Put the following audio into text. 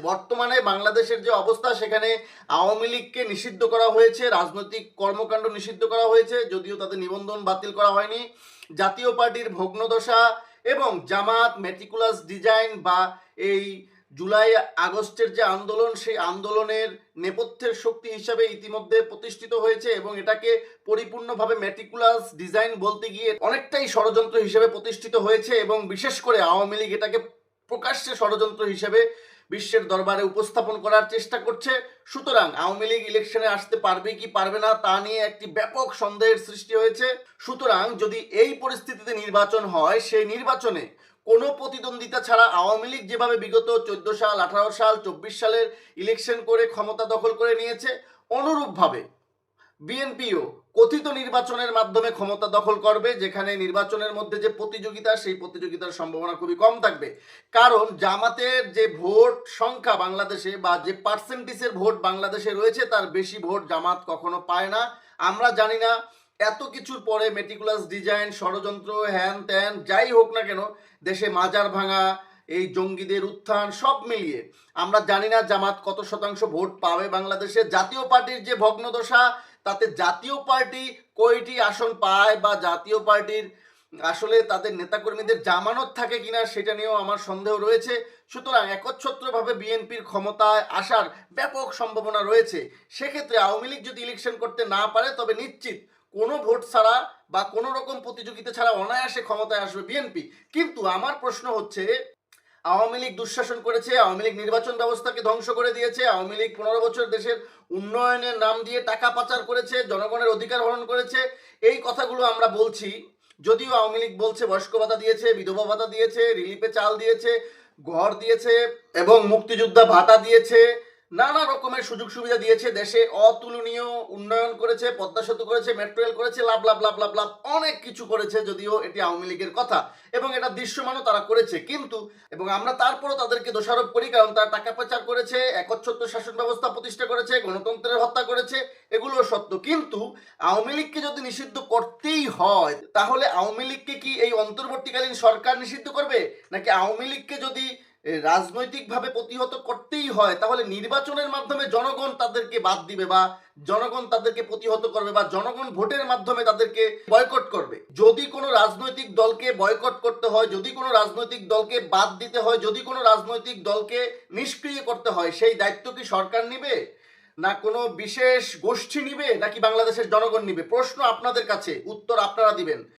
বর্তমানে বাংলাদেশের যে অবস্থা, সেখানে আওয়ামী লীগকে নিষিদ্ধ করা হয়েছে, রাজনৈতিক কর্মকাণ্ড নিষিদ্ধ করা হয়েছে, যদিও তাদের নিবন্ধন বাতিল করা হয়নি। জাতীয় পার্টির ভগ্নদশা এবং জামাত মেটিকুলাস ডিজাইন বা এই জুলাই আগস্টের যে আন্দোলন, সেই আন্দোলনের নেপথ্যের শক্তি হিসাবে ইতিমধ্যে প্রতিষ্ঠিত হয়েছে এবং এটাকে পরিপূর্ণভাবে মেটিকুলাস ডিজাইন বলতে গিয়ে অনেকটাই ষড়যন্ত্র হিসেবে প্রতিষ্ঠিত হয়েছে এবং বিশেষ করে আওয়ামী লীগ এটাকে প্রকাশ্যে ষড়যন্ত্র হিসেবে বিশ্বের দরবারে উপস্থাপন করার চেষ্টা করছে। সুতরাং আওয়ামী লীগ ইলেকশনে আসতে পারবে কি পারবে না তা নিয়ে একটি ব্যাপক সন্দেহের সৃষ্টি হয়েছে। সুতরাং যদি এই পরিস্থিতিতে নির্বাচন হয়, সেই নির্বাচনে কোনো প্রতিদ্বন্দ্বিতা ছাড়া আওয়ামী লীগ যেভাবে বিগত 14 সাল, 18 সাল, 24 সালের ইলেকশন করে ক্ষমতা দখল করে নিয়েছে, অনুরূপভাবে বিএনপিও কথিত নির্বাচনের মাধ্যমে ক্ষমতা দখল করবে, যেখানে নির্বাচনের মধ্যে যে প্রতিযোগিতা, সেই প্রতিযোগিতার সম্ভাবনা খুবই কম থাকবে। কারণ জামাতের যে ভোট সংখ্যা বাংলাদেশে বা যে পার্সেন্টেজের ভোট বাংলাদেশে রয়েছে, তার বেশি ভোট জামাত কখনো পায় না। আমরা জানি না এত কিছুর পরে মেটিকুলাস ডিজাইন, ষড়যন্ত্র, হ্যান ত্যান যাই হোক না কেন, দেশে মাজার ভাঙা, এই জঙ্গিদের উত্থান সব মিলিয়ে আমরা জানি না জামাত কত শতাংশ ভোট পাবে বাংলাদেশে। জাতীয় পার্টির যে ভগ্নদশা, তাতে জাতীয় পার্টি কয়টি আসন পায় বা জাতীয় পার্টির আসলে তাদের নেতাকর্মীদের জামানত থাকে কিনা, সেটা নিয়েও আমার সন্দেহ রয়েছে। সুতরাং একচ্ছত্রভাবে বিএনপির ক্ষমতায় আসার ব্যাপক সম্ভাবনা রয়েছে। সেক্ষেত্রে আওয়ামী লীগ যদি ইলেকশন করতে না পারে, তবে নিশ্চিত কোনো ভোট ছাড়া বা কোনো রকম প্রতিযোগিতা ছাড়া অনায়াসে ক্ষমতায় আসবে বিএনপি। কিন্তু আমার প্রশ্ন হচ্ছে, আওয়ামী লীগ দুঃশাসন করেছে, আওয়ামী লীগ নির্বাচন ব্যবস্থাকে ধ্বংস করে দিয়েছে, আওয়ামী লীগ 15 বছর দেশের উন্নয়নের নাম দিয়ে টাকা পাচার করেছে, জনগণের অধিকার হরণ করেছে, এই কথাগুলো আমরা বলছি। যদিও আওয়ামী লীগ বলছে বয়স্ক ভাতা দিয়েছে, বিধবা ভাতা দিয়েছে, রিলিফে চাল দিয়েছে, ঘর দিয়েছে এবং মুক্তিযোদ্ধা ভাতা দিয়েছে, নানা রকমের সুযোগ সুবিধা দিয়েছে, দেশে অতুলনীয় উন্নয়ন করেছে, পদ্মা সেতু করেছে, মেট্রো রেল করেছে, লাভ লাভ লাভ লাভ লাভ অনেক কিছু করেছে, যদিও এটি আওয়ামী লীগের কথা এবং এটা দৃশ্যমানও তারা করেছে। কিন্তু এবং আমরা তারপরও তাদেরকে দোষারোপ করি, কারণ তারা টাকা পাচার করেছে, একচ্ছত্র শাসন ব্যবস্থা প্রতিষ্ঠা করেছে, গণতন্ত্রের হত্যা করেছে, এগুলো সত্য। কিন্তু আওয়ামী লীগকে যদি নিষিদ্ধ করতেই হয়, তাহলে আওয়ামী লীগকে কি এই অন্তর্বর্তীকালীন সরকার নিষিদ্ধ করবে, নাকি আওয়ামী লীগকে যদি রাজনৈতিকভাবে প্রতিহত করতেই হয়, তাহলে নির্বাচনের মাধ্যমে জনগণ তাদেরকে বাদ দিবে বা জনগণ তাদেরকে প্রতিহত করবে বা জনগণ ভোটের মাধ্যমে তাদেরকে বয়কট করবে? যদি কোনো রাজনৈতিক দলকে বয়কট করতে হয়, যদি কোনো রাজনৈতিক দলকে বাদ দিতে হয়, যদি কোনো রাজনৈতিক দলকে নিষ্ক্রিয় করতে হয়, সেই দায়িত্ব কি সরকার নিবে, না কোনো বিশেষ গোষ্ঠী নিবে, নাকি বাংলাদেশের জনগণ নিবে? প্রশ্ন আপনাদের কাছে, উত্তর আপনারা দিবেন।